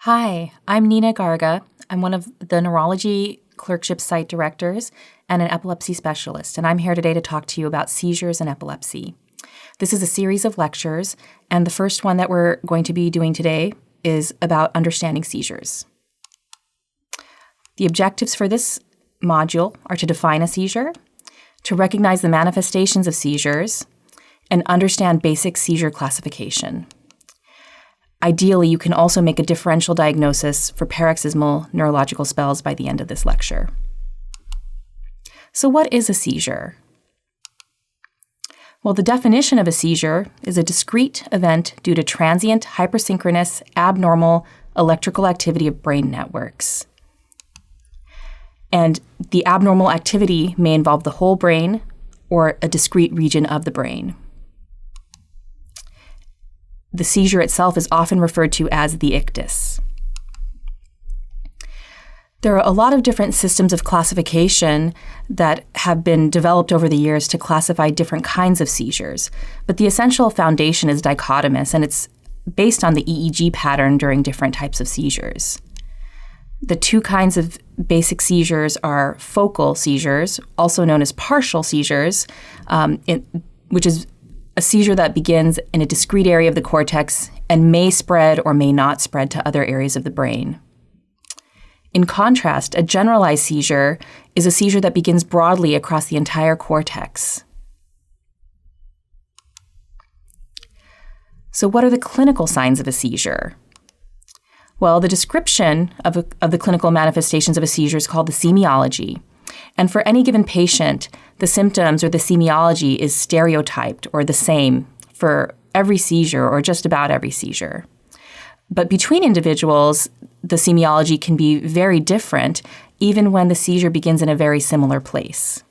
Hi, I'm Nina Garga. I'm one of the neurology clerkship site directors and an epilepsy specialist, and I'm here today to talk to you about seizures and epilepsy. This is a series of lectures, and the first one that we're going to be doing today is about understanding seizures. The objectives for this module are to define a seizure, to recognize the manifestations of seizures, and understand basic seizure classification. Ideally, you can also make a differential diagnosis for paroxysmal neurological spells by the end of this lecture. So what is a seizure? Well, the definition of a seizure is a discrete event due to transient, hypersynchronous, abnormal electrical activity of brain networks. And the abnormal activity may involve the whole brain or a discrete region of the brain. The seizure itself is often referred to as the ictus. There are a lot of different systems of classification that have been developed over the years to classify different kinds of seizures, but the essential foundation is dichotomous, and it's based on the EEG pattern during different types of seizures. The two kinds of basic seizures are focal seizures, also known as partial seizures, which is a seizure that begins in a discrete area of the cortex and may spread or may not spread to other areas of the brain. In contrast, a generalized seizure is a seizure that begins broadly across the entire cortex. So what are the clinical signs of a seizure? Well, the description of the clinical manifestations of a seizure is called the semiology. And for any given patient, the symptoms or the semiology is stereotyped or the same for every seizure or just about every seizure. But between individuals, the semiology can be very different, even when the seizure begins in a very similar place.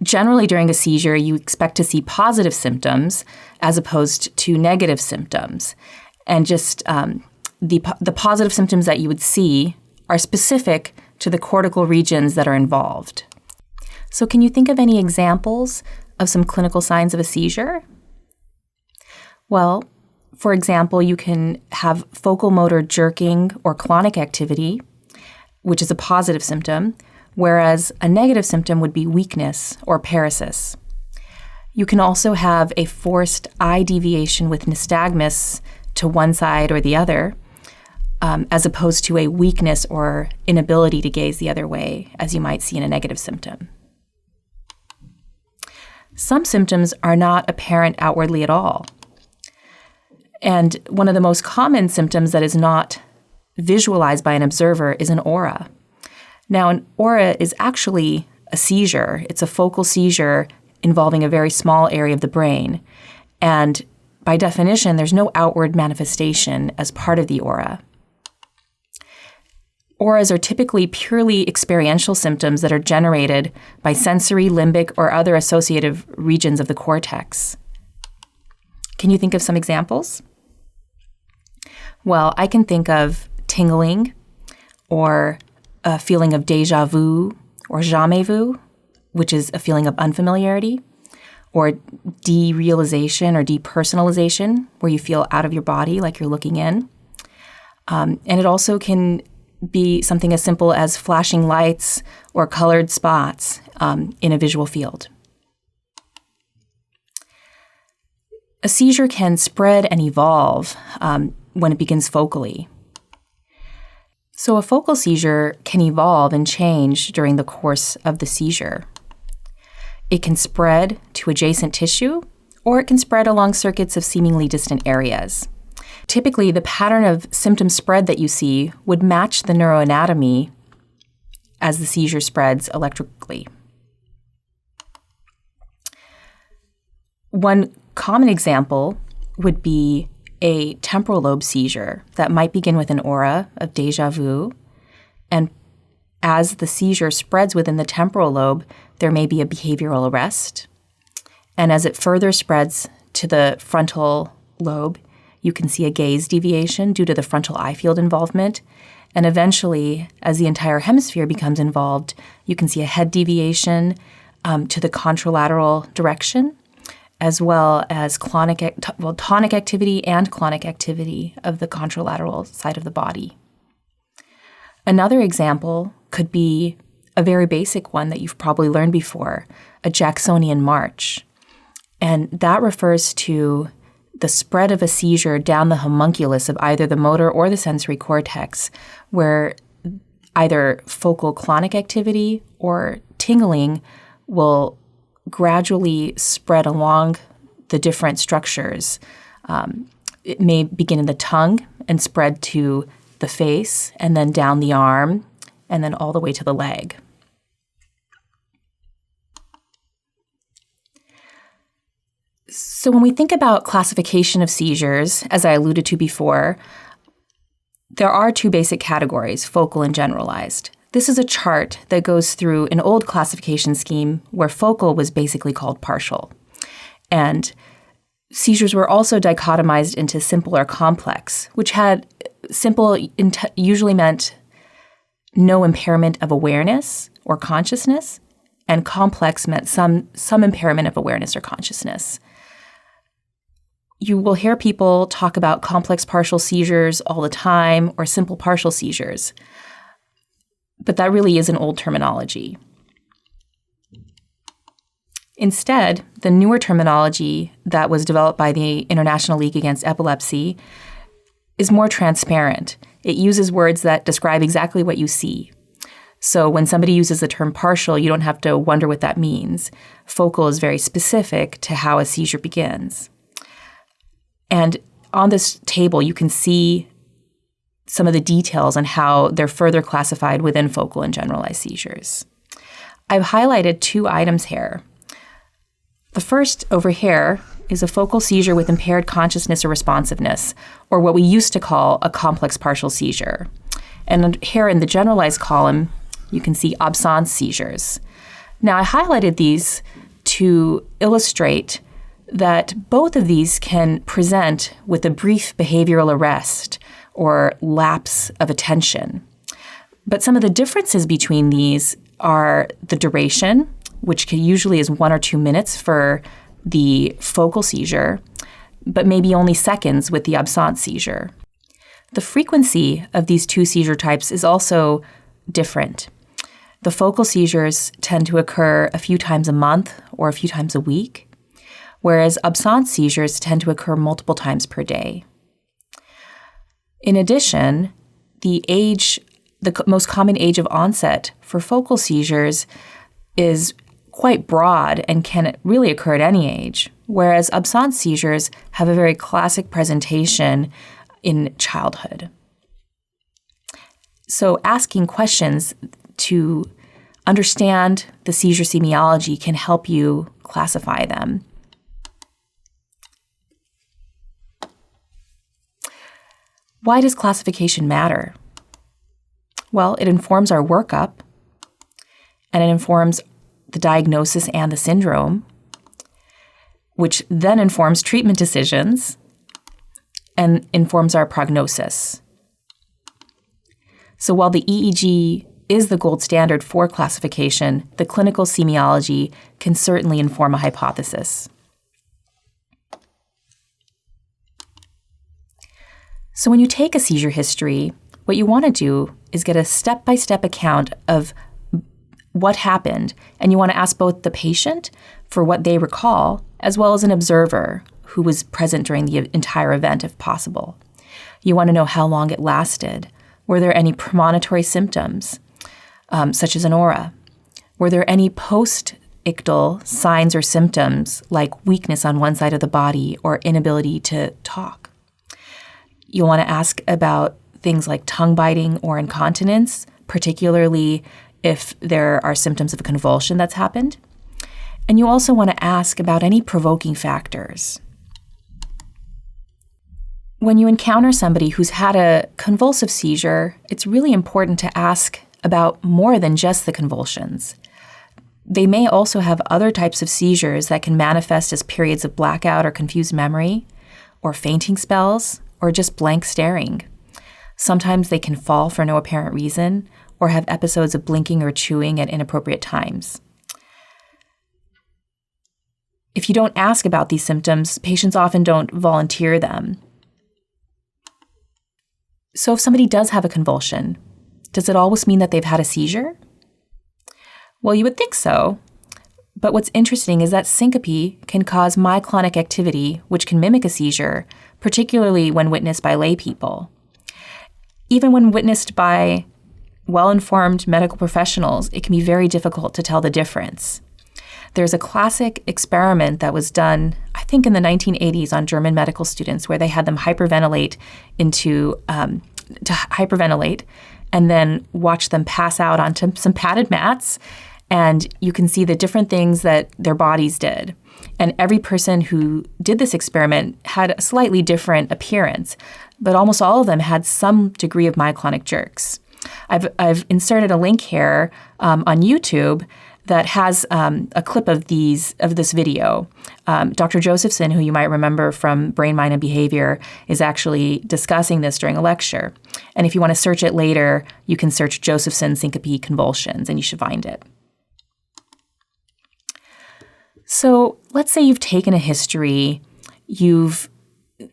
Generally, during a seizure, you expect to see positive symptoms as opposed to negative symptoms. And just the positive symptoms that you would see are specific to the cortical regions that are involved. So can you think of any examples of some clinical signs of a seizure? Well, for example, you can have focal motor jerking or clonic activity, which is a positive symptom, whereas a negative symptom would be weakness or paresis. You can also have a forced eye deviation with nystagmus to one side or the other, as opposed to a weakness or inability to gaze the other way, as you might see in a negative symptom. Some symptoms are not apparent outwardly at all. And one of the most common symptoms that is not visualized by an observer is an aura. Now, an aura is actually a seizure. It's a focal seizure involving a very small area of the brain. And by definition, there's no outward manifestation as part of the aura. Auras are typically purely experiential symptoms that are generated by sensory, limbic, or other associative regions of the cortex. Can you think of some examples? Well, I can think of tingling, or a feeling of déjà vu, or jamais vu, which is a feeling of unfamiliarity, or derealization or depersonalization, where you feel out of your body like you're looking in. And it also can be something as simple as flashing lights or colored spots in a visual field. A seizure can spread and evolve when it begins focally. So a focal seizure can evolve and change during the course of the seizure. It can spread to adjacent tissue, or it can spread along circuits of seemingly distant areas. Typically, the pattern of symptom spread that you see would match the neuroanatomy as the seizure spreads electrically. One common example would be a temporal lobe seizure that might begin with an aura of déjà vu, and as the seizure spreads within the temporal lobe, there may be a behavioral arrest. And as it further spreads to the frontal lobe, you can see a gaze deviation due to the frontal eye field involvement. And eventually, as the entire hemisphere becomes involved, you can see a head deviation to the contralateral direction, as well as tonic activity and clonic activity of the contralateral side of the body. Another example could be a very basic one that you've probably learned before, a Jacksonian march. And that refers to the spread of a seizure down the homunculus of either the motor or the sensory cortex, where either focal clonic activity or tingling will gradually spread along the different structures. It may begin in the tongue and spread to the face, and then down the arm, and then all the way to the leg. So when we think about classification of seizures, as I alluded to before, there are two basic categories, focal and generalized. This is a chart that goes through an old classification scheme where focal was basically called partial. And seizures were also dichotomized into simple or complex, which had simple usually meant no impairment of awareness or consciousness, and complex meant some impairment of awareness or consciousness. You will hear people talk about complex partial seizures all the time or simple partial seizures, but that really is an old terminology. Instead, the newer terminology that was developed by the International League Against Epilepsy is more transparent. It uses words that describe exactly what you see. So when somebody uses the term partial, you don't have to wonder what that means. Focal is very specific to how a seizure begins. And on this table, you can see some of the details on how they're further classified within focal and generalized seizures. I've highlighted two items here. The first over here is a focal seizure with impaired consciousness or responsiveness, or what we used to call a complex partial seizure. And here in the generalized column, you can see absence seizures. Now, I highlighted these to illustrate that both of these can present with a brief behavioral arrest or lapse of attention. But some of the differences between these are the duration, which usually is 1 or 2 minutes for the focal seizure, but maybe only seconds with the absence seizure. The frequency of these two seizure types is also different. The focal seizures tend to occur a few times a month or a few times a week, whereas absence seizures tend to occur multiple times per day. In addition, the most common age of onset for focal seizures is quite broad and can really occur at any age, whereas absence seizures have a very classic presentation in childhood. So asking questions to understand the seizure semiology can help you classify them. Why does classification matter? Well, it informs our workup, and it informs the diagnosis and the syndrome, which then informs treatment decisions and informs our prognosis. So while the EEG is the gold standard for classification, the clinical semiology can certainly inform a hypothesis. So when you take a seizure history, what you want to do is get a step-by-step account of what happened, and you want to ask both the patient for what they recall, as well as an observer who was present during the entire event, if possible. You want to know how long it lasted. Were there any premonitory symptoms, such as an aura? Were there any post-ictal signs or symptoms, like weakness on one side of the body or inability to talk? You'll want to ask about things like tongue biting or incontinence, particularly if there are symptoms of a convulsion that's happened. And you also want to ask about any provoking factors. When you encounter somebody who's had a convulsive seizure, it's really important to ask about more than just the convulsions. They may also have other types of seizures that can manifest as periods of blackout or confused memory, or fainting spells, or just blank staring. Sometimes they can fall for no apparent reason, or have episodes of blinking or chewing at inappropriate times. if you don't ask about these symptoms, patients often don't volunteer them. So if somebody does have a convulsion, does it always mean that they've had a seizure? Well, you would think so. But what's interesting is that syncope can cause myoclonic activity, which can mimic a seizure, particularly when witnessed by lay people. Even when witnessed by well-informed medical professionals, it can be very difficult to tell the difference. There's a classic experiment that was done, I think in the 1980s, on German medical students where they had them hyperventilate and then watch them pass out onto some padded mats, and you can see the different things that their bodies did. And every person who did this experiment had a slightly different appearance, but almost all of them had some degree of myoclonic jerks. I've inserted a link here on YouTube that has a clip of this video. Dr. Josephson, who you might remember from Brain, Mind, and Behavior, is actually discussing this during a lecture. And if you want to search it later, you can search Josephson syncope convulsions, and you should find it. So let's say you've taken a history, you've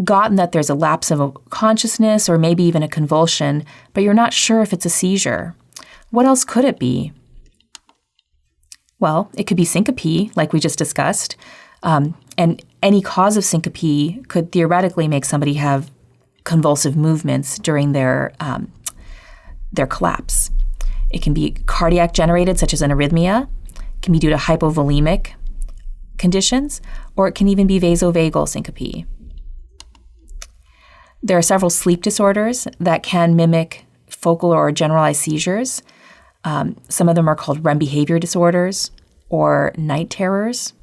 gotten that there's a lapse of consciousness or maybe even a convulsion, but you're not sure if it's a seizure. What else could it be? Well, it could be syncope, like we just discussed, and any cause of syncope could theoretically make somebody have convulsive movements during their collapse. It can be cardiac generated, such as an arrhythmia. It can be due to hypovolemic conditions, or it can even be vasovagal syncope. There are several sleep disorders that can mimic focal or generalized seizures. Some of them are called REM behavior disorders or night terrors.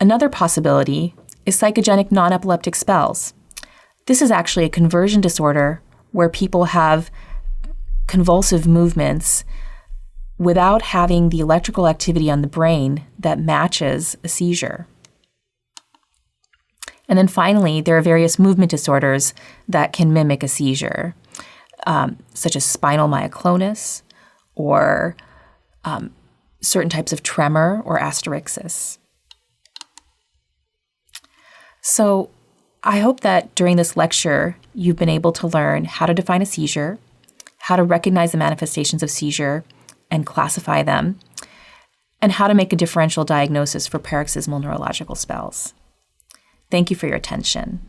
Another possibility is psychogenic non-epileptic spells. This is actually a conversion disorder where people have convulsive movements without having the electrical activity on the brain that matches a seizure. And then finally, there are various movement disorders that can mimic a seizure, such as spinal myoclonus or certain types of tremor or asterixis. So I hope that during this lecture, you've been able to learn how to define a seizure, how to recognize the manifestations of seizure and classify them, and how to make a differential diagnosis for paroxysmal neurological spells. Thank you for your attention.